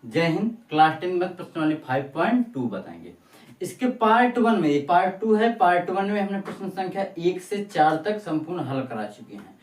जय हिंद। क्लास 10 में प्रश्नावली 5.2 बताएंगे। इसके पार्ट 1 में, ये पार्ट 2 है। पार्ट 1 में हमने प्रश्न संख्या 1 से 4 तक संपूर्ण हल करा चुके हैं,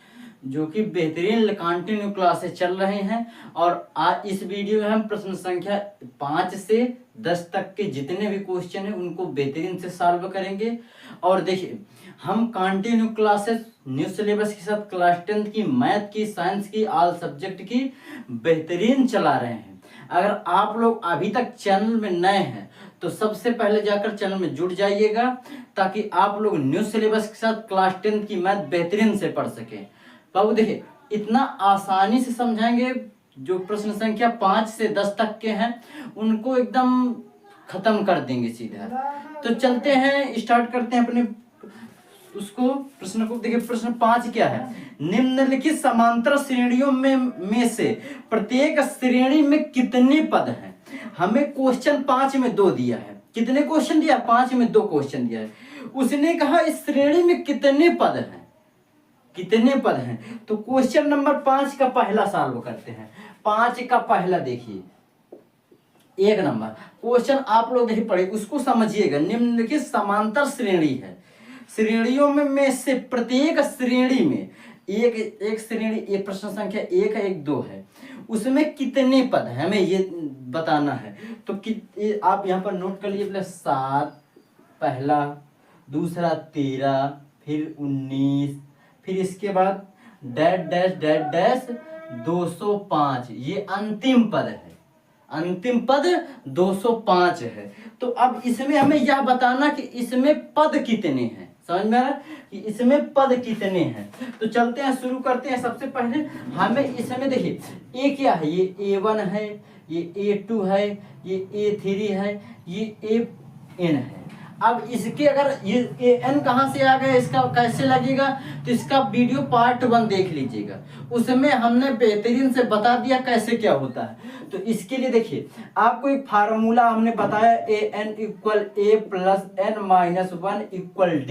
जो कि बेहतरीन कंटिन्यू क्लासेस चल रहे हैं। और आज इस वीडियो में हम प्रश्न संख्या 5 से 10 तक के जितने भी क्वेश्चन हैं उनको बेहतरीन से सॉल्व करेंगे। और देखिए, हम कंटिन्यू क्लासेस न्यू सिलेबस के साथ क्लास 10 की, मैथ की, साइंस की, ऑल सब्जेक्ट की बेहतरीन चला रहे हैं। अगर आप लोग अभी तक चैनल में नए हैं तो सबसे पहले जाकर चैनल में जुड़ जाइएगा, ताकि आप लोग न्यू सिलेबस के साथ क्लास 10 की मैथ बेहतरीन से पढ़ सकें। बाबू देखिए, इतना आसानी से समझाएंगे। जो प्रश्न संख्या 5 से 10 तक के हैं उनको एकदम खत्म कर देंगे सीधा। तो चलते हैं, स्टार्ट करते हैं अपने उसको प्रश्न को। देखिए, प्रश्न 5 क्या है? निम्नलिखित समांतर श्रेणियों में से प्रत्येक श्रेणी में कितने पद हैं? हमें क्वेश्चन 5 में 2 दिया है। कितने क्वेश्चन दिया? 5 में 2 क्वेश्चन दिया है। उसने कहा इस श्रेणी में कितने पद हैं, कितने पद हैं। तो क्वेश्चन नंबर 5 का पहला सॉल्व करते हैं। 5 का पहला देखिए, 1 नंबर क्वेश्चन आप लोग नहीं पढ़े, उसको समझिएगा। निम्नलिखित समांतर श्रेणी है, श्रेणियों में से प्रत्येक श्रेणी में एक श्रेणी, एक प्रश्न संख्या 1 है, 1 2 है, उसमें कितने पद हैं हमें ये बताना है। तो आप यहाँ पर नोट कर लीजिए। 7 पहला, दूसरा 13, फिर 19, फिर इसके बाद डैश डैश डैश डैश 205, ये अंतिम पद है। अंतिम पद 205 है। तो अब इसमें हमें यह बताना कि इसमें पद कितने हैं। समझ में आ रहा है कि इसमें पद कितने हैं। तो चलते हैं, शुरू करते हैं। सबसे पहले हमें इसमें देखिए, ए क्या है? ये A1 है, ये A2 है, ये A3 है, ये AN है। अब इसके अगर ये AN कहाँ से आ गया, इसका कैसे लगेगा, तो इसका वीडियो पार्ट 1 देख लीजिएगा। उसमें हमने बेहतरीन से बता दिया कैसे क्या होता है। तो इसके लिए देखिए, आपको एक फार्मूला हमने बताया, AN = A + N - 1 = D।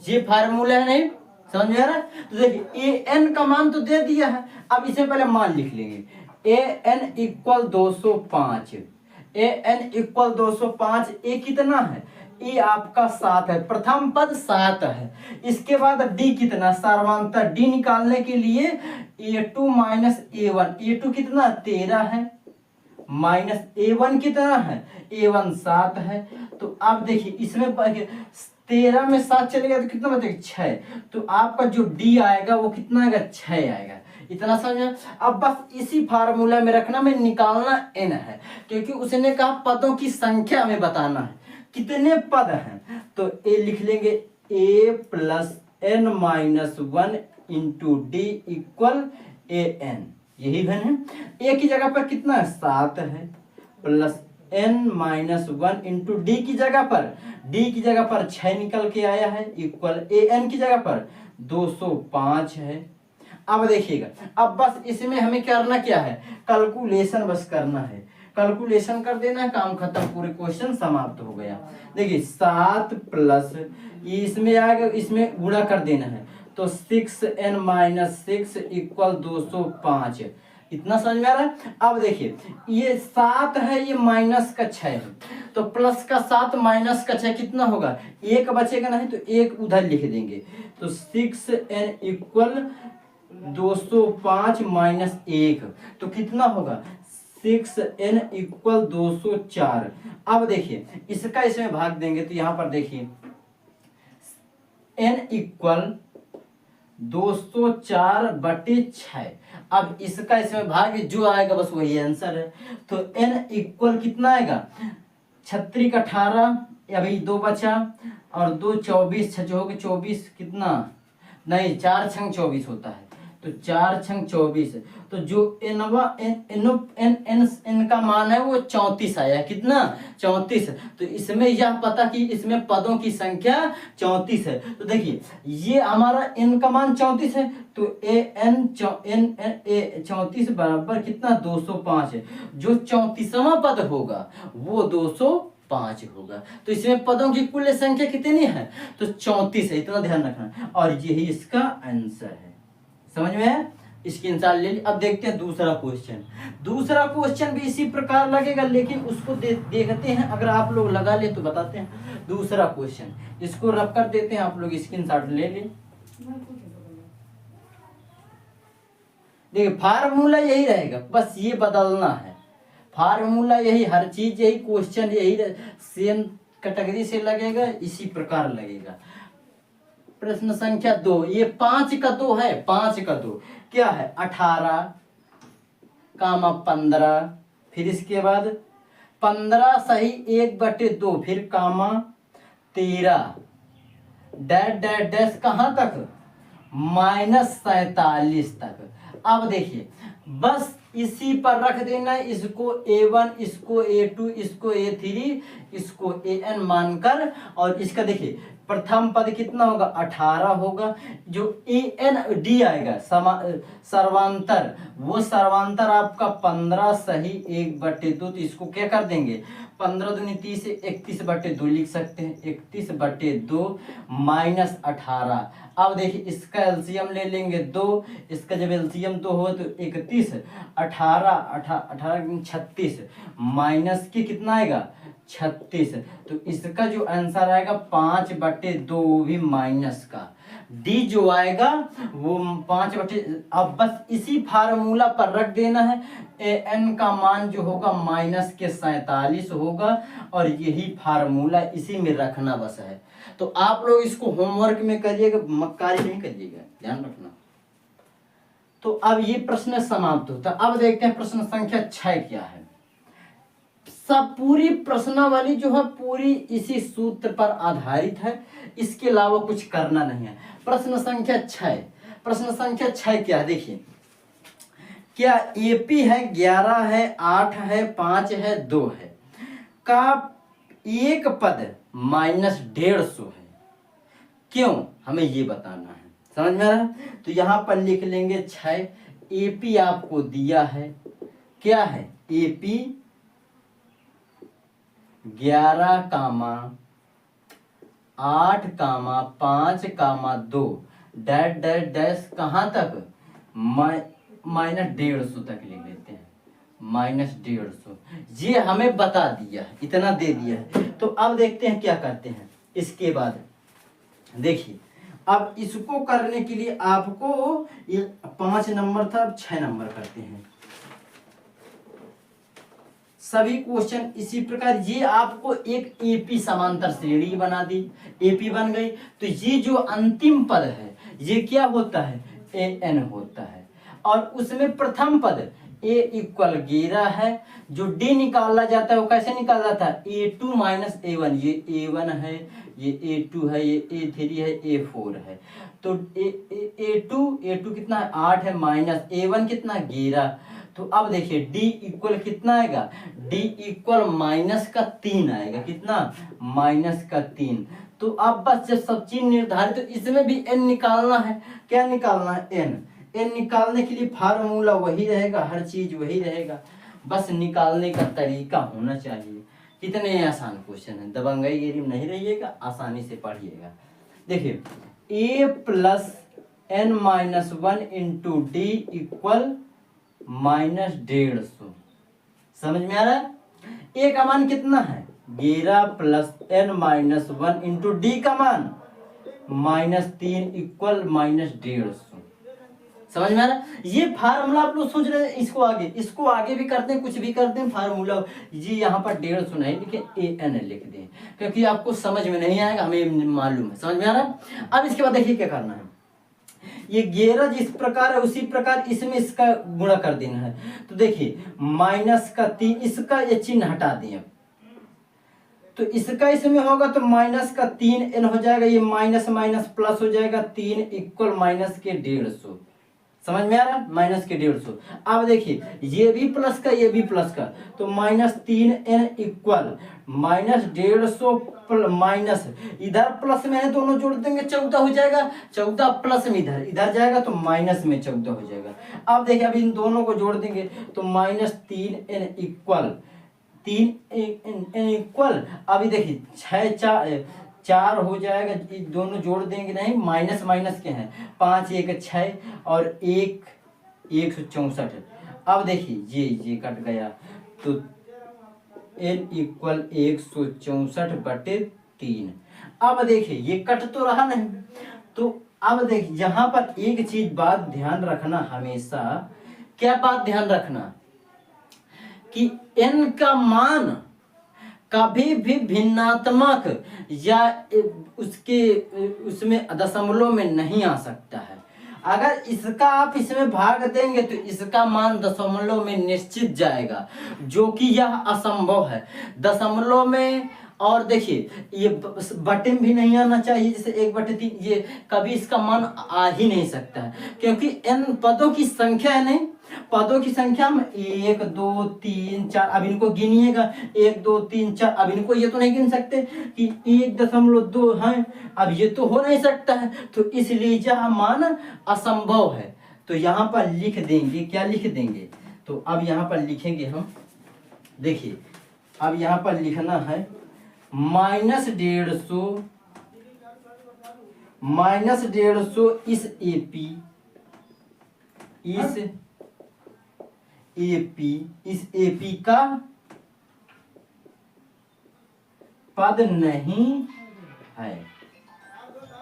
ये फार्मूला है, नहीं समझ में आ रहा है? तो देखिए, AN का मान तो दे दिया है। अब इसे पहले मान लिख लेंगे। AN = 205, AN = 205। ए कितना है? ए आपका 7 है, प्रथम पद 7 है। इसके बाद डी कितना? सर्वांतर। डी निकालने के लिए A2 - A1, A2 कितना? 13 है, माइनस A1 कितना है? A1 7 है। तो आप देखिए, इसमें 13 में 7 चलेगा तो कितना बचेगा? 6। तो आपका जो डी आएगा वो कितना आएगा? 6 आएगा। इतना समझ। अब बस इसी फार्मूला में रखना, में निकालना n है, क्योंकि उसने कहा पदों की संख्या हमें बताना है, कितने पद हैं। तो ए लिख लेंगे, A + N - 1 × D = AN। यही है। ए की जगह पर कितना है? 7 है, प्लस N - 1 × D की जगह पर, D की जगह पर 6 निकल के आया है, इक्वल AN की जगह पर 205 है। अब देखिएगा, अब बस इसमें हमें करना क्या है? कैलकुलेशन बस करना है। कैलकुलेशन कर देना है, काम खत्म, पूरे क्वेश्चन समाप्त हो गया। देखिए, 7 प्लस ये इसमें आएगा, इसमें गुणा कर देना है। तो 6n - 6 = 205। इतना समझ में आ रहा है? अब देखिए, ये 7 है, ये माइनस का 6 है, तो प्लस का 7 माइनस का 6 कितना होगा? 1 बचेगा, नहीं तो 1 उधर लिख देंगे। तो 6n = 205 - 1, तो कितना होगा? 6n = 204। अब देखिए, इसका इसमें भाग देंगे तो यहां पर देखिए, n = 204/6। अब इसका इसमें भाग जो आएगा बस वही आंसर है। तो n = कितना आएगा? 36 का 18, अभी 2 बचा, और 2 24, 6 हो गए 24, कितना? नहीं, 4 छंग 24 होता है, तो 4 छंग 24। तो जो n का मान है वो 34 आया। कितना? 34। तो इसमें यह पता कि इसमें पदों की संख्या 34 है। तो देखिए, ये हमारा n का मान 34 है, तो AN 34 बराबर कितना? 205 है। जो 34वां पद होगा वो 205 होगा। तो इसमें पदों की कुल संख्या कितनी है? तो 34 है। इतना ध्यान रखना, और यही इसका आंसर है। समझ में है? स्क्रीनशॉट ले ली। अब देखते हैं दूसरा क्वेश्चन। दूसरा क्वेश्चन भी इसी प्रकार लगेगा, लेकिन उसको देखते हैं, अगर आप लोग लगा ले तो बताते हैं। दूसरा क्वेश्चन इसको रख कर देते हैं, आप लोग स्क्रीनशॉट ले लें। देखिए फार्मूला यही रहेगा, बस ये बदलना है। फार्मूला यही, हर चीज यही, क्वेश्चन यही सेम कैटेगरी से लगेगा, इसी प्रकार लगेगा। प्रश्न संख्या 2, ये 5 का 2 है। 5 का 2 क्या है? 18 कामा 15, फिर इसके बाद 15 सही 1/2, फिर कामा 13 डैश डैश डैश कहाँ तक? -47 तक। अब देखिए बस इसी पर रख देना, इसको A1, इसको A2, इसको A3, इसको AN मानकर, और इसका देखिए प्रथम पद कितना होगा? 18 होगा। जो AND आएगा सर्वांतर, वो सर्वांतर आपका 15 सही 1/2, तो इसको क्या कर देंगे? 15 दूनी 30 से 31/2 लिख सकते हैं। 31/2 -18। अब देखिए इसका एलसीएम ले लेंगे 2, इसका जब एलसीएम 2 हो तो 31, 18 36, माइनस के कितना आएगा? 36। तो इसका जो आंसर आएगा 5/2, वो भी माइनस का। डी जो आएगा वो 5/, अब बस इसी फार्मूला पर रख देना है। एन का मान जो होगा -47 होगा, और यही फार्मूला इसी में रखना बस है। तो आप लोग इसको होमवर्क में करिएगा, मक्कारी नहीं करिएगा, ध्यान रखना। तो अब ये प्रश्न समाप्त होता। अब देखते हैं प्रश्न संख्या 6 क्या है। सब पूरी प्रश्नावली जो है पूरी इसी सूत्र पर आधारित है, इसके अलावा कुछ करना नहीं है। प्रश्न संख्या 6, प्रश्न संख्या 6 क्या है? देखिए क्या एपी है, 11 है, 8 है, 5 है, 2 है का एक पद -150 है, क्यों? हमें ये बताना है, समझ में आ रहा है? तो यहां पर लिख लेंगे 6। एपी आपको दिया है, क्या है? एपी 11, 8, 5, 2 डैश डैश डैश कहाँ तक? -150 तक ले लेते हैं। -150 ये हमें बता दिया है, इतना दे दिया है। तो अब देखते हैं क्या करते हैं। इसके बाद देखिए अब इसको करने के लिए आपको ये 5 नंबर था, अब 6 नंबर करते हैं। सभी क्वेश्चन इसी प्रकार, ये आपको एक एपी समांतर श्रेणी बना दी, एपी बन गई। तो ये जो अंतिम पद है ये क्या होता है? एन होता है, और उसमें प्रथम पद A = 11 है। जो D निकाला जाता है वो कैसे निकाला जाता है? A2 - A1, ये A1 है, ये A2 है, ये A3 है, A4 है। तो A2 कितना है? 8 है, माइनस A1 कितना? 11। तो अब देखिए D कितना आएगा? D -3 आएगा। कितना? -3। तो अब बस जब सब चीज निर्धारित, तो इसमें भी n निकालना है। क्या निकालना है? n निकालने के लिए फार्मूला वही रहेगा, हर चीज वही रहेगा, बस निकालने का तरीका होना चाहिए। कितने आसान क्वेश्चन है, दबंगई गिरी नहीं रहिएगा, आसानी से पढ़िएगा। देखिए a + n - 1 × D = -150। समझ में आ रहा है? a का मान कितना है? 11 + n - 1 × D का मान -3 = -150। समझ में आ रहा? ये फार्मूला आप लोग सोच रहे हैं, इसको आगे भी करते हैं, कुछ भी करते हैं, फार्मूला जी यहाँ पर 150 नहीं लिखे, AN लिख दें, क्योंकि आपको समझ में नहीं आएगा, हमें मालूम है। समझ में आ रहा? अब इसके बाद देखिए क्या करना है। ये 11 जिस प्रकार है उसी प्रकार इसमें इसका गुणा कर देना है। तो देखिए -3, इसका ये चिन्ह हटा दें। तो इसका इसमें होगा तो -3n हो जाएगा, ये माइनस माइनस प्लस हो जाएगा, 3 = -150। समझ में आ रहा? -150। अब देखिए ये भी प्लस का, ये भी प्लस का, तो -3n = -150 माइनस, इधर प्लस में है, दोनों जोड़ देंगे 14 हो जाएगा। 14 प्लस में इधर जाएगा तो माइनस में 14 हो जाएगा। अब देखिए अब इन दोनों को जोड़ देंगे तो -3n = अभी देखिए 6 4 हो जाएगा, दोनों जोड़ देंगे नहीं, माइनस माइनस के हैं, 5 × 1 = 6 और 1 164। अब देखिए ये कट गया तो n इक्वल 164/3। अब देखिए ये कट तो रहा नहीं, तो अब देखिए यहाँ पर एक चीज बात ध्यान रखना हमेशा, क्या बात ध्यान रखना कि n का मान कभी भी भिन्नात्मक या उसमें दशमलव में नहीं आ सकता है। अगर इसका आप इसमें भाग देंगे तो इसका मान दशमलव में निश्चित जाएगा, जो कि यह असंभव है दशमलव में। और देखिए ये बटे में भी नहीं आना चाहिए, जैसे 1/3, ये कभी इसका मान आ ही नहीं सकता है, क्योंकि n पदों की संख्या है। नहीं, पदों की संख्या में 1 2 3 4, अब इनको गिनिएगा 1 2 3 4, अब इनको ये तो नहीं गिन सकते कि 1.2 है, अब ये तो हो नहीं सकता है, तो इसलिए यह मान असंभव है। तो यहाँ पर लिख देंगे, क्या लिख देंगे, तो अब यहाँ पर लिखेंगे हम, देखिए अब यहाँ पर लिखना है -150 इस AP का पद नहीं है।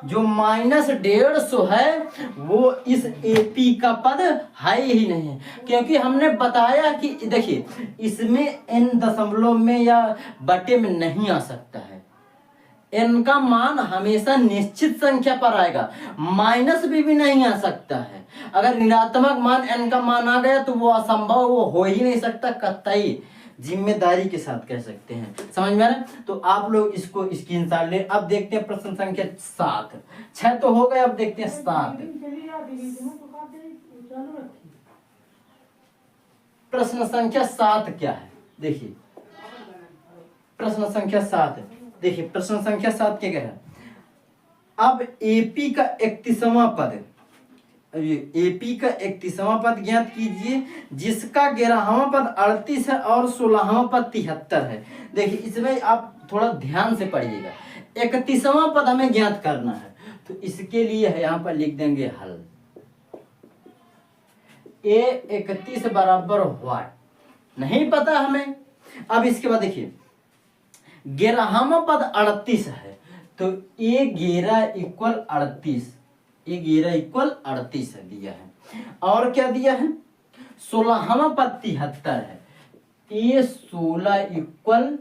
जो -150 है वो इस AP का पद है ही नहीं, क्योंकि हमने बताया कि देखिए इसमें n दशमलव में या बटे में नहीं आ सकता है। n का मान हमेशा निश्चित संख्या पर आएगा, माइनस भी नहीं आ सकता है। अगर ऋणात्मक मान n का मान आ गया तो वो असंभव, वो हो ही नहीं सकता, कतई जिम्मेदारी के साथ कह सकते हैं। समझ में आ रहा है? तो आप लोग इसको स्क्रीनशॉट ले। अब देखते हैं प्रश्न संख्या 7। 6 तो हो गए, अब देखते हैं 7। प्रश्न संख्या 7 क्या है, देखिए प्रश्न संख्या 7, देखिए प्रश्न संख्या 7 क्या कह रहा है। अब AP का 31वां पद, AP का 31वां पद ज्ञात कीजिए, जिसका 11वां पद 38 है और 16वां पद 73 है। देखिए इसमें आप थोड़ा ध्यान से पढ़िएगा, 31वां पद हमें ज्ञात करना है, तो इसके लिए यहाँ पर लिख देंगे हल। A31 बराबर व्हाट नहीं पता हमें। अब इसके बाद देखिए 11वां पद 38 है, तो A11 इक्वल 38, A11 इक्वल 38 दिया है। और क्या दिया है, 16वां पद 73 है, A16 इक्वल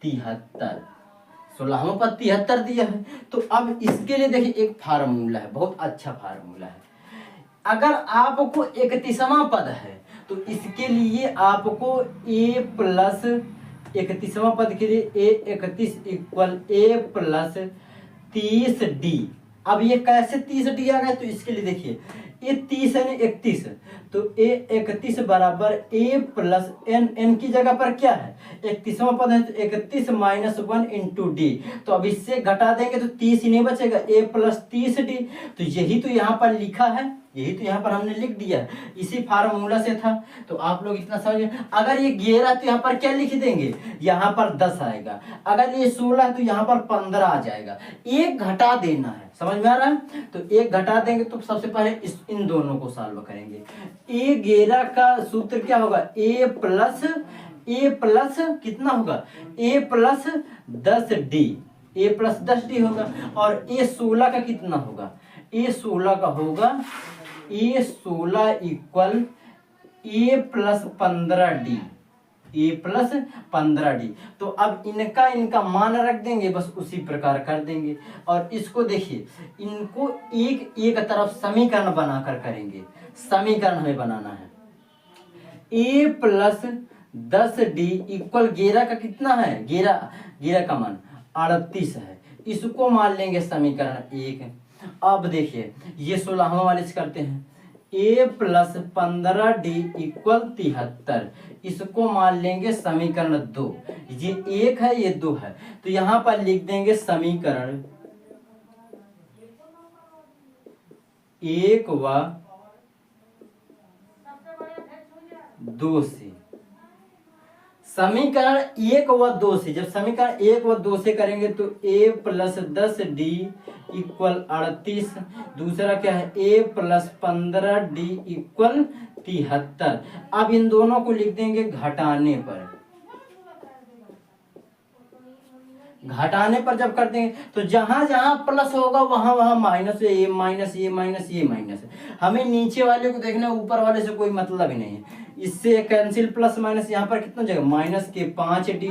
73, 16वां पद 73 दिया है। तो अब इसके लिए देखिए एक फार्मूला है, बहुत अच्छा फार्मूला है। अगर आपको 31वां पद है तो इसके लिए आपको A प्लस 31वां पद के लिए A31 equal A plus 30D। अब ये कैसे 30D आ गया, तो इसके लिए देखिए ये 30 है 31, तो A31 बराबर A प्लस n की जगह पर क्या है 31वां पद है, तो 31 माइनस 1 इंटू D। तो अब इससे घटा देंगे तो 30 ही नहीं बचेगा, A प्लस 30D। तो यही तो यहाँ पर लिखा है, यही तो यहाँ पर हमने लिख दिया, इसी फार्मूला से था। तो आप लोग इतना समझिए। अगर ये 11 तो यहाँ पर क्या लिख देंगे, यहाँ पर 10 आएगा। अगर ये 16 तो यहाँ पर 15 आ जाएगा। एक घटा देना है, समझ में आ रहा है। तो एक घटा देंगे तो सबसे पहले इन दोनों को सॉल्व करेंगे। A11 का सूत्र क्या होगा, A प्लस कितना होगा, A plus 10D, A plus 10D होगा। और A16 का कितना होगा, A16 का होगा A16 equal A plus 15D, A plus 15D। तो अब इनका मान रख देंगे, बस उसी प्रकार कर देंगे। और इसको देखिए, इनको एक तरफ समीकरण बनाकर करेंगे। समीकरण हमें बनाना है, A प्लस 10D इक्वल 11 का कितना है, 11 का मान 38 है। इसको मान लेंगे समीकरण 1। अब देखिए ये 16वां वाले से करते हैं, A प्लस 15D इक्वल 73, इसको मान लेंगे समीकरण 2। ये 1 है, ये 2 है, तो यहाँ पर लिख देंगे समीकरण 1 व 2 से। समीकरण 1 व 2 से, जब समीकरण 1 व 2 से करेंगे तो A प्लस 10D इक्वल 38। दूसरा क्या है a प्लस 15d इक्वल 73। अब इन दोनों को लिख देंगे घटाने पर। घटाने पर जब कर देंगे तो जहां जहां प्लस होगा वहां वहां माइनस, ये माइनस, ये माइनस, ये माइनस। हमें नीचे वाले को देखना, ऊपर वाले से कोई मतलब ही नहीं है। इससे कैंसिल, प्लस माइनस यहाँ पर कितना जाएगा माइनस के 5d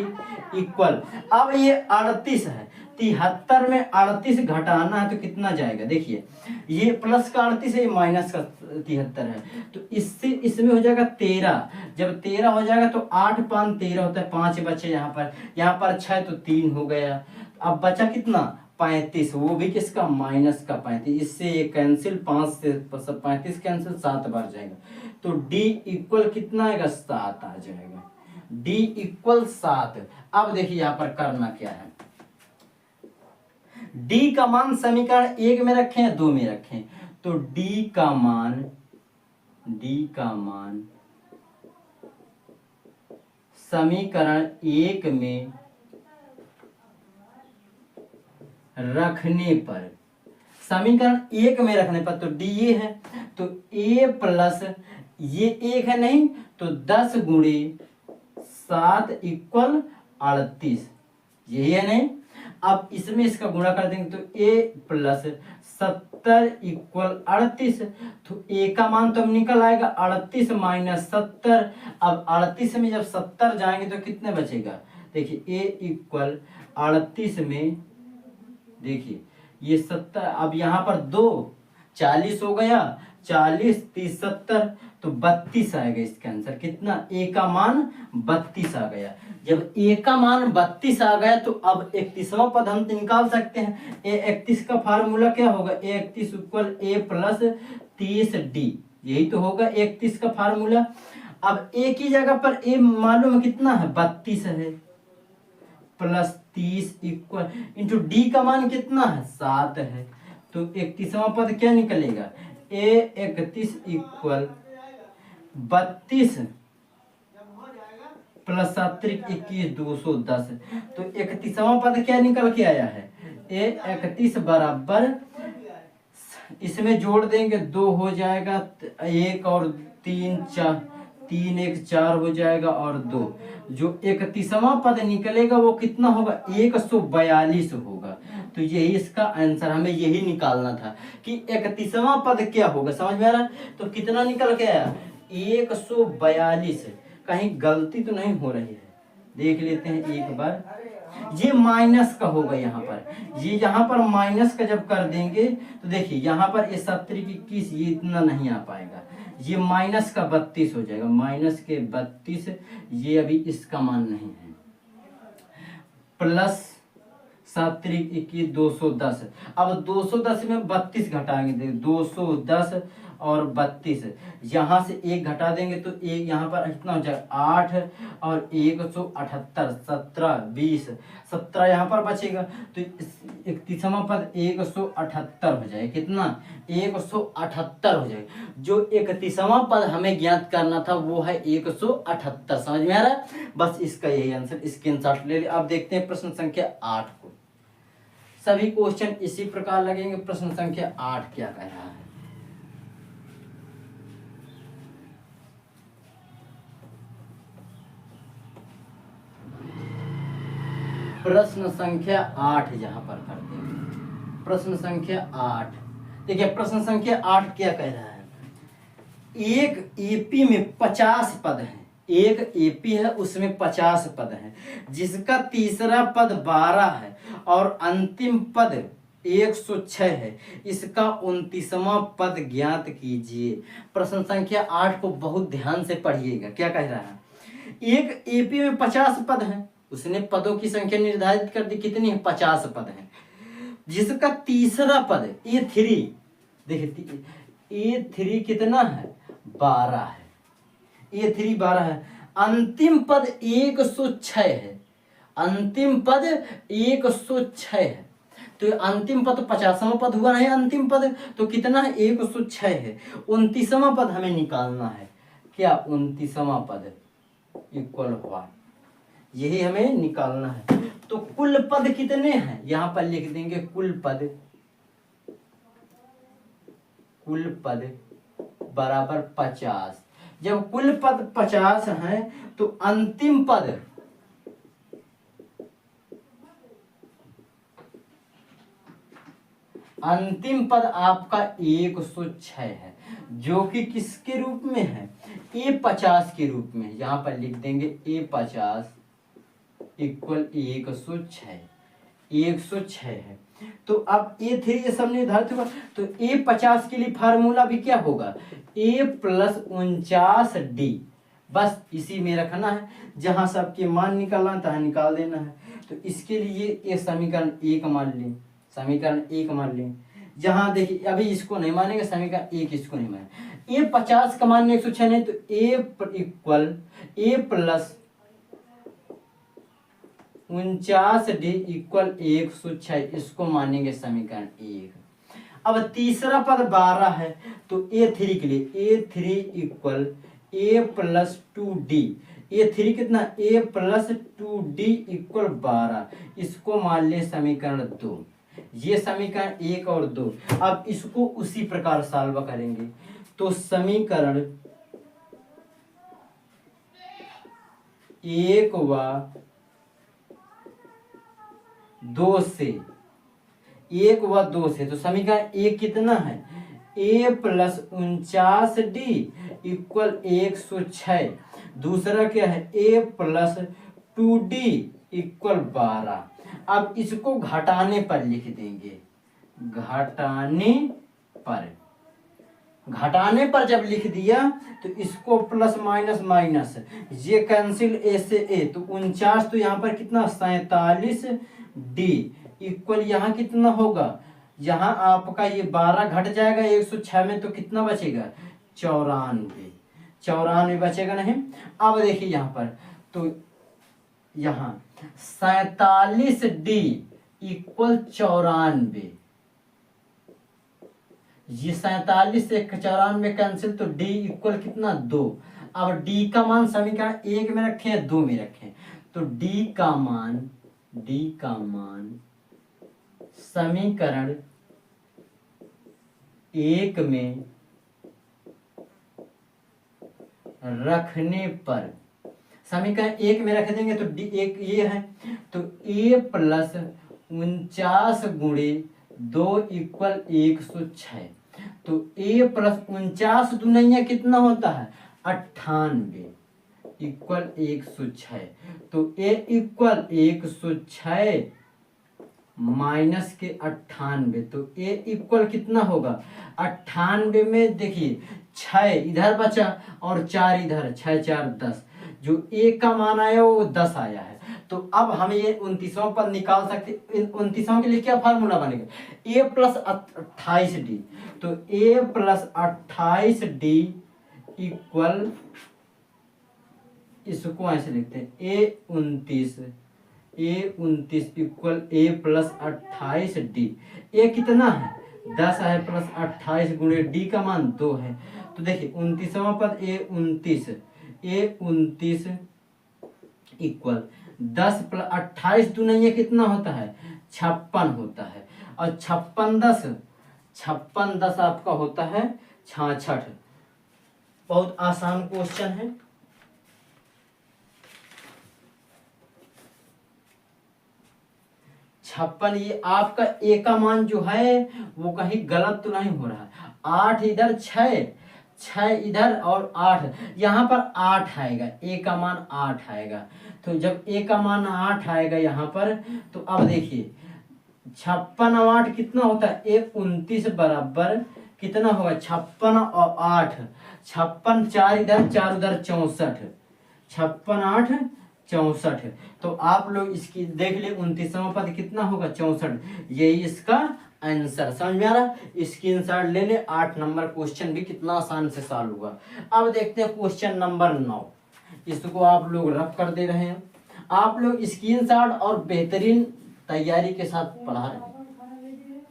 इक्वल। अब ये 38 है, 73 में 38 घटाना है तो कितना जाएगा, देखिए ये प्लस का 38 है, ये माइनस का 73 है, तो इससे इसमें हो जाएगा 13। जब 13 हो जाएगा तो 8 5 13 होता है, 5 बचे यहाँ पर 6 तो 3 हो गया। अब बचा कितना 35, वो भी किसका माइनस का 35। इससे ये कैंसिल, 5 से 35 कैंसिल, 7 बार जाएगा तो d इक्वल कितना आएगा 7 आ जाएगा, d इक्वल 7। अब देखिए यहाँ पर करना क्या है, d का मान समीकरण 1 में रखें या 2 में रखें, तो d का मान समीकरण 1 में रखने पर, समीकरण 1 में रखने पर तो d ये है, तो a प्लस ये 1 है नहीं तो 10 गुणे 7 इक्वल 38, यही है नहीं। अब इसमें इसका गुणा कर देंगे तो a प्लस 70 इक्वल 38, तो a का मान तो निकल आएगा 38 माइनस 70। अब 38 में जब 70 जाएंगे तो कितने बचेगा, देखिए a इक्वल 38 में, देखिए ये 70, अब यहाँ पर 2 40 हो गया, 40 30 70 तो 32 आएगा इसका आंसर। कितना, a का मान 32 आ गया। जब a का मान 32 आ गया तो अब 31वां पद हम निकाल सकते हैं। a31 का फार्मूला क्या होगा, a31 equal a plus 30d, यही तो होगा a31 का फार्मूला। अब a की जगह पर a मालूम है कितना है 32 है, प्लस 30 इक्वल इंटू डी का मान कितना है 7 है, तो 31वां पद क्या निकलेगा, a31 इक्वल 32 प्लस 7 21 210, तो 31वां पद क्या निकल के आया है, a31 बराबर, इसमें जोड़ देंगे 2 हो जाएगा, 1 और 3 4, 3 1 4 हो जाएगा और 2, जो 31वां पद निकलेगा वो कितना होगा 142 होगा। तो यही इसका आंसर, हमें यही निकालना था कि 31वां पद क्या होगा, समझ में आ रहा। तो कितना निकल के आया 142, कहीं गलती तो नहीं हो रही है, देख लेते हैं एक बार। ये माइनस का होगा यहाँ पर, ये यहाँ पर माइनस का जब कर देंगे तो देखिए यहाँ पर ये 70 21 ये इतना नहीं आ पाएगा, ये माइनस का 32 हो जाएगा, माइनस के 32, ये अभी इसका मान नहीं है, प्लस 7 21 210। अब 210 में 32 घटाएंगे, 210 और 32, यहाँ से 1 घटा देंगे तो एक यहाँ पर कितना हो जाएगा 8 और 178, 17 20 17 यहाँ पर बचेगा, तो 31वां पद 178 हो जाएगा, कितना 178 हो जाएगा। जो 31वां पद हमें ज्ञात करना था वो है 178, समझ में आ रहा है। बस इसका यही आंसर, स्क्रीनशॉट ले ले। अब देखते हैं प्रश्न संख्या 8 को, सभी क्वेश्चन इसी प्रकार लगेंगे। प्रश्न संख्या 8 क्या कह रहा है, प्रश्न संख्या 8 जहां पर करते हैं, प्रश्न संख्या 8 देखिए, प्रश्न संख्या 8 क्या कह रहा है, एक एपी में 50 पद हैं, एक एपी है उसमें 50 पद हैं, जिसका तीसरा पद 12 है और अंतिम पद 106 है, इसका 29वां पद ज्ञात कीजिए। प्रश्न संख्या 8 को बहुत ध्यान से पढ़िएगा, क्या कह रहा है, एक एपी में 50 पद हैं, उसने पदों की संख्या निर्धारित कर दी, कितनी है 50 पद हैं, जिसका तीसरा पद A3, देखिए A3 कितना है 12 है, A3 12 है, अंतिम पद 106 है, अंतिम पद 106 है, तो अंतिम पद 50वां पद हुआ नहीं, अंतिम पद तो कितना है 106 है। 29वां पद हमें निकालना है, क्या 29वां पद इक्वल हुआ, यही हमें निकालना है। तो कुल पद कितने हैं यहाँ पर लिख देंगे, कुल पद कुल पद बराबर 50। जब कुल पद 50 हैं तो अंतिम पद आपका 106 है, जो कि किसके रूप में है, A50 के रूप में। यहां पर लिख देंगे A50 इक्वल 106 है। तो अब A3 ये सब निर्धारित होगा, तो A50 के लिए फार्मूला भी क्या होगा, A+49D। बस इसी में रखना है, जहां सबके मान निकालना था निकाल देना है। तो इसके लिए ये समीकरण 1 मान लें। जहां देखिए अभी इसको नहीं मानेंगे, समीकरण 1 इसको नहीं मानेंगे। A50 का मान 106 नहीं, तो A+49D इक्वल 106, इसको मानेंगे समीकरण 1। अब तीसरा पद 12 है, तो A3 के लिए A3 इक्वल A+2D। A3 कितना, A+2D इक्वल 12, इसको मान ले समीकरण 2। ये समीकरण 1 और 2। अब इसको उसी प्रकार सॉल्व करेंगे, तो समीकरण 1 व 2 से, तो समीकरण 1 कितना है, A+49D इक्वल 106। दूसरा क्या है, A+2D इक्वल 12। अब इसको घटाने पर लिख देंगे, घटाने पर जब लिख दिया तो इसको प्लस माइनस माइनस, ये कैंसिल ए से ए, तो 49, तो यहाँ पर कितना 47D इक्वल यहाँ कितना होगा, यहाँ आपका ये 12 घट जाएगा 106 में, तो कितना बचेगा 94 बचेगा नहीं। अब देखिए यहाँ पर, तो यहाँ 47D इक्वल 94, ये 47 से 94 कैंसिल, तो D इक्वल कितना 2। अब D का मान समीकरण 1 में रखें 2 में रखें, तो D का मान समीकरण 1 में रखने पर, समीकरण 1 में रख देंगे तो D एक ये है, तो A+49 गुणे 2 इक्वल 106। तो A+49 दुनिया कितना होता है 98 इक्वल 106। तो A इक्वल 106 माइनस के 98, तो A इक्वल कितना होगा 98 में देखिए 6 इधर बचा और 4 इधर, 6 4 10, जो A का मान आया वो 10 आया है। तो अब हम ये 29वां पद निकाल सकते। 29वां के लिए क्या फार्मूला बनेगा, A+28D, तो A+28D इक्वल, इसको ऐसे लिखते हैं A29 इक्वल A+28D। A कितना है 10 है, प्लस 28 गुणे D का मान 2 है। तो देखिए 29वां पद A29 इक्वल 10 प्लस 28 दुनिया कितना होता है 56 होता है, और 56 10 आपका होता है 66। बहुत आसान क्वेश्चन है। छप्पन, ये आपका ए का मान जो है वो कहीं गलत तो नहीं हो रहा है, 8 इधर 6 इधर और 8 यहाँ पर 8 आएगा, ए का मान 8 आएगा। तो जब ए का मान 8 आएगा यहाँ पर, तो अब देखिए 56 और 8 कितना होता है 29 बराबर कितना होगा 56 और 8, 56 4 इधर 4 उधर 64, 56 8 64। तो आप लोग इसकी देख ले 29वां पद कितना होगा 64, यही इसका आंसर। समझ में आ रहा, स्क्रीनशॉट ले ले। 8 नंबर क्वेश्चन भी कितना आसान से सॉल्व हुआ। अब देखते हैं क्वेश्चन नंबर 9, इसको आप लोग रफ कर दे रहे हैं। आप लोग स्क्रीनशॉट और बेहतरीन तैयारी के साथ पढ़ा रहे हैं,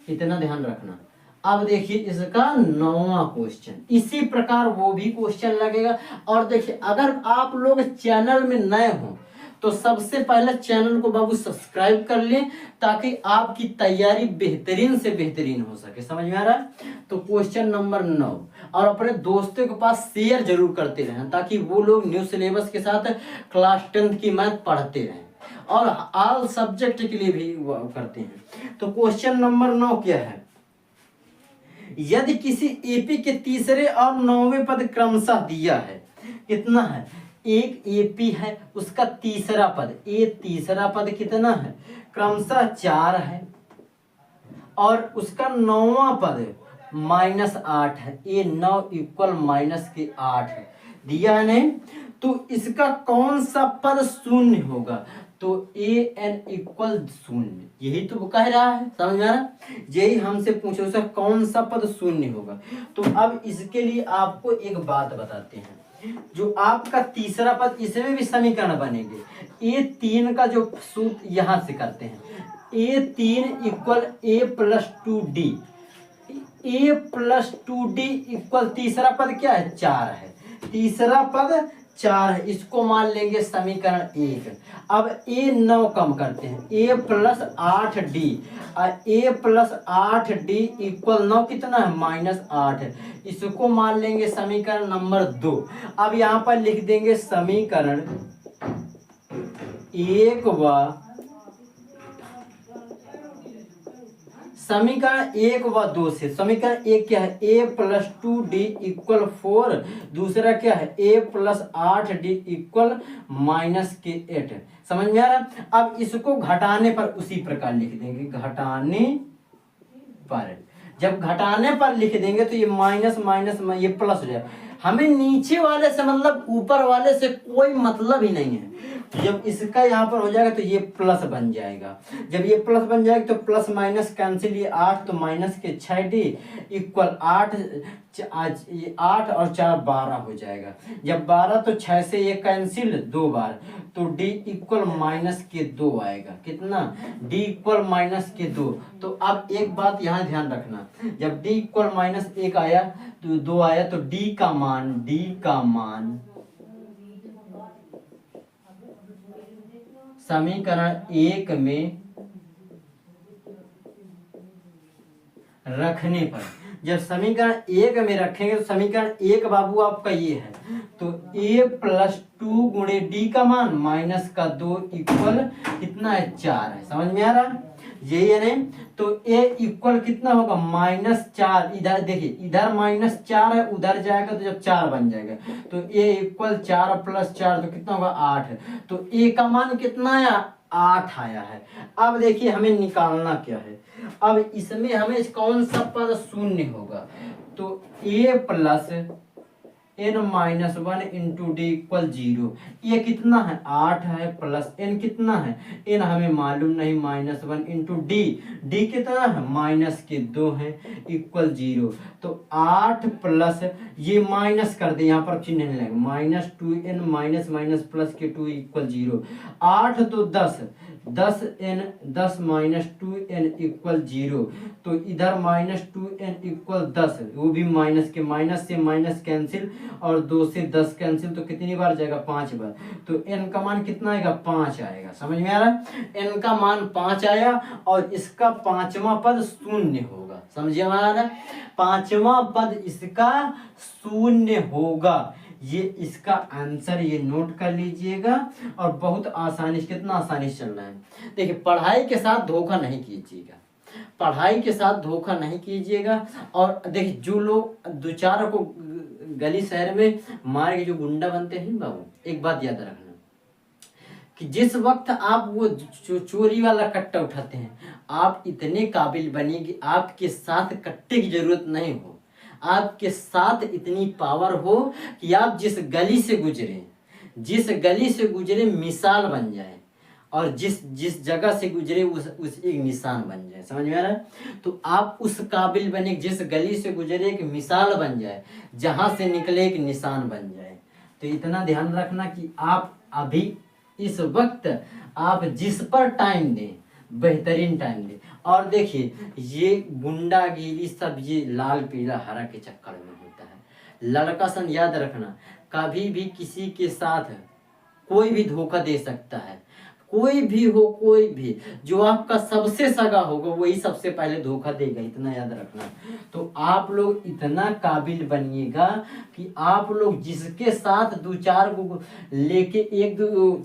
इतना ध्यान रखना। अब देखिए इसका 9वां क्वेश्चन, इसी प्रकार वो भी क्वेश्चन लगेगा। और देखिए अगर आप लोग चैनल में नए हो तो सबसे पहले चैनल को बाबू सब्सक्राइब कर लें ताकि आपकी तैयारी बेहतरीन से बेहतरीन हो सके। समझ में आ रहा है? तो क्वेश्चन नंबर 9, और अपने दोस्तों के पास शेयर जरूर करते रहें ताकि वो लोग न्यू सिलेबस के साथ क्लास 10th की मैथ पढ़ते रहें और ऑल सब्जेक्ट के लिए भी वो करते हैं। तो क्वेश्चन नंबर 9 क्या है? यदि किसी एपी के तीसरे और 9वें पद क्रमशः दिया है, कितना है? एक एपी है, उसका तीसरा पद, ये तीसरा पद कितना है? क्रमशः 4 है, और उसका 9वां पद -8 है। ये 9 इक्वल -8 है, दिया है नहीं? तो इसका कौन सा पद शून्य होगा? तो an इक्वल 0, यही तो वो कह रहा है। समझ में आ रहा? यही हमसे पूछे उसका कौन सा पद शून्य होगा। तो अब इसके लिए आपको एक बात बताते हैं, जो आपका तीसरा पद, इसमें भी समीकरण बनेंगे। a3 का जो सूत्र यहां से करते हैं, a3 equal a+2d, a+2d equal तीसरा पद क्या है? 4 है, तीसरा पद 4 है, इसको मान लेंगे समीकरण 1। अब a9 कम करते हैं, a+8d, a+8d इक्वल 9 कितना है? -8 है, इसको मान लेंगे समीकरण नंबर 2। अब यहाँ पर लिख देंगे समीकरण 1 व समीकरण 1 व 2 से। समीकरण 1 क्या है? a+2d इक्वल 4, दूसरा क्या है? a+8d equal -8। समझ में आ रहा? अब इसको घटाने पर उसी प्रकार लिख देंगे, घटाने पर। जब घटाने पर लिख देंगे तो ये माइनस माइनस ये प्लस हो जाएगा। हमें नीचे वाले से मतलब ऊपर वाले से कोई मतलब ही नहीं है। जब इसका यहाँ पर हो जाएगा तो ये प्लस बन जाएगा। जब ये प्लस बन जाएगा तो प्लस माइनस कैंसिल, ये 8 तो माइनस के 6d इक्वल 8, 8 और 4 12 हो जाएगा। जब 12 तो 6 से ये कैंसिल 2 बार, तो d इक्वल -2 आएगा। कितना? d equal -2। तो अब एक बात यहाँ ध्यान रखना, जब d इक्वल -1 आया तो 2 आया, तो d का मान समीकरण 1 में रखने पर, जब समीकरण 1 में रखेंगे तो समीकरण 1 बाबू आपका ये है, तो a+2 गुणे d का मान -2 इक्वल कितना है? 4 है। समझ में आ रहा है? यही है नहीं? तो a इक्वल कितना होगा? -4। इधर देखिए, इधर -4 है, उधर जाएगा तो जब 4 बन जाएगा, तो a इक्वल 4 + 4 तो कितना होगा? 8 है। तो a का मान कितना आया? 8 आया है। अब देखिए हमें निकालना क्या है। अब इसमें हमें कौन सा पद शून्य होगा? तो a+n -1 इंटू d इक्वल 0। ये कितना है? 8 है, प्लस n कितना है? n हमें मालूम नहीं, -1 इंटू d कितना है? -2 है, इक्वल 0। तो 8 प्लस ये माइनस कर दे, यहाँ पर चिन्ह लगेगा, -2n माइनस माइनस प्लस के 2 इक्वल 0। 8 तो 10 -2n इक्वल 0। तो इधर -2n इक्वल 10, वो भी माइनस के, माइनस से माइनस कैंसिल और 2 से 10 कैंसिल, तो कितनी बार जाएगा? 5 बार। तो n का मान कितना आएगा? 5 आएगा। समझ में आ रहा है? n का मान 5 आया और इसका 5वां पद शून्य होगा। समझिए आ रहा है? 5वां पद इसका शून्य होगा। ये इसका आंसर ये नोट कर लीजिएगा, और बहुत आसानी से, कितना आसानी से चल रहा है। देखिए, पढ़ाई के साथ धोखा नहीं कीजिएगा, पढ़ाई के साथ धोखा नहीं कीजिएगा। और देखिए, जो लोग दो चार को गली शहर में मार के जो गुंडा बनते हैं बाबू, एक बात याद रखना कि जिस वक्त आप वो चोरी वाला कट्टा उठाते हैं, आप इतने काबिल बनिए कि आपके साथ कट्टे की जरूरत नहीं हो, आपके साथ इतनी पावर हो कि आप जिस गली से गुजरे मिसाल बन जाए, और जिस जगह से गुजरे उस एक निशान बन जाए। समझ में आ रहा है? तो आप उस काबिल बने, जिस गली से गुजरे एक मिसाल बन जाए, जहां से निकले एक निशान बन जाए। तो इतना ध्यान रखना कि आप अभी इस वक्त आप जिस पर टाइम दें, बेहतरीन टाइम दें। और देखिए, ये गुंडागिरी सब ये लाल पीला हरा के चक्कर में होता है। लड़का सन याद रखना, कभी भी किसी के साथ कोई भी धोखा दे सकता है, कोई भी हो, कोई भी जो आपका सबसे सगा होगा वही सबसे पहले धोखा देगा, इतना याद रखना। तो आप लोग इतना काबिल बनिएगा कि आप लोग जिसके साथ दो चार को लेके एक दो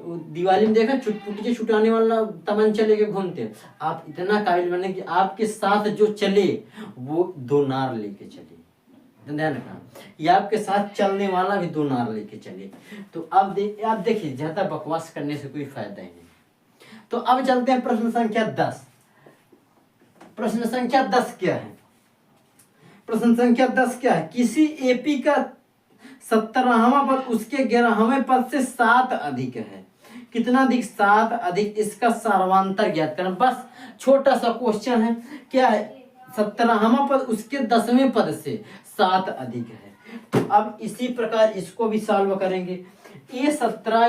दिवाली में देखा चुटपुटिया छुटाने वाला तमंचा लेके घूमते, आप इतना काबिल बने कि आपके साथ जो चले वो दो नार लेके चले, ध्यान रखना, या आपके साथ चलने वाला भी दो नार लेके चले। तो अब आप देखिए ज्यादा बकवास करने से कोई फायदा ही नहीं। तो अब चलते हैं प्रश्न संख्या 10। प्रश्न संख्या 10 क्या है? प्रश्न संख्या 10 क्या है? किसी एपी का 17वां पद उसके 11वें पद से 7 अधिक है। कितना अधिक? 7 अधिक। इसका सर्वांतर ज्ञात करना। बस छोटा सा क्वेश्चन है, क्या है? 17वां पद उसके 10वें पद से 7 अधिक है। तो अब इसी प्रकार इसको भी सॉल्व करेंगे। A17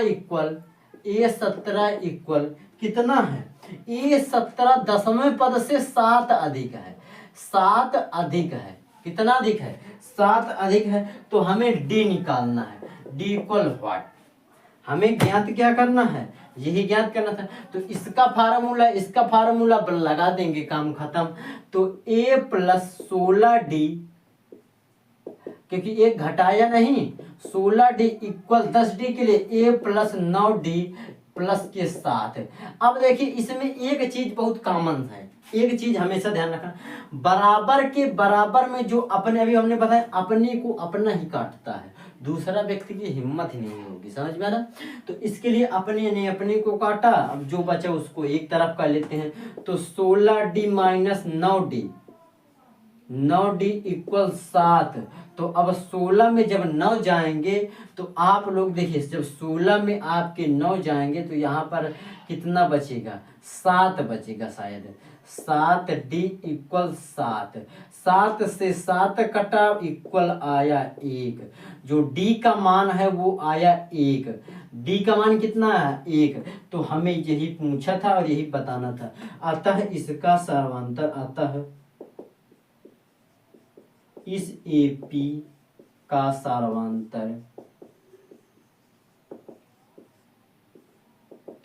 इक्वल कितना है? A17 10वें पद से 7 अधिक है, 7 अधिक है। कितना अधिक है? 7 अधिक है। तो हमें D निकालना है। D equal what? हमें ज्ञात क्या करना है? यही ज्ञात करना था। तो इसका फार्मूला लगा देंगे, काम खत्म। तो A प्लस 16D, क्योंकि एक घटाया नहीं, 16D इक्वल 10D के लिए A प्लस 9D प्लस के 7। अब देखिए इसमें एक चीज बहुत कॉमन है, एक चीज हमेशा ध्यान रखना, बराबर के बराबर में जो अपने, अभी हमने बताया अपने को अपना ही काटता है, दूसरा व्यक्ति की हिम्मत ही नहीं होगी, समझ में आ रहा? तो इसके लिए अपने ने अपने को काटा, अब जो बचा उसको एक तरफ कर लेते हैं। तो 16D minus 9D, 9D equal 7। तो अब 16 में जब 9 जाएंगे तो आप लोग देखिए, जब 16 में आपके 9 जाएंगे तो यहाँ पर कितना बचेगा? 7 बचेगा शायद। 7D इक्वल 7, 7 से 7 कटा इक्वल आया 1। जो D का मान है वो आया 1। D का मान कितना है? 1। तो हमें यही पूछा था और यही बताना था। अतः इसका सर्वांतर, अतः इस एपी का सर्वांतर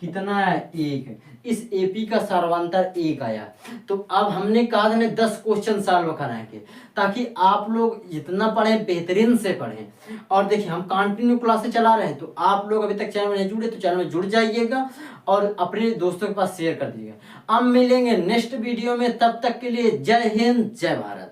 कितना है? 1। इस एपी का सर्वांतर 1 आया। तो अब हमने कहा था 10 क्वेश्चन सॉल्व कराएंगे ताकि आप लोग जितना पढ़ें बेहतरीन से पढ़ें। और देखिए हम कंटिन्यू क्लासेस चला रहे हैं, तो आप लोग अभी तक चैनल में नहीं जुड़े तो चैनल में जुड़ जाइएगा और अपने दोस्तों के पास शेयर कर दीजिएगा। अब मिलेंगे नेक्स्ट वीडियो में, तब तक के लिए जय हिंद, जय भारत।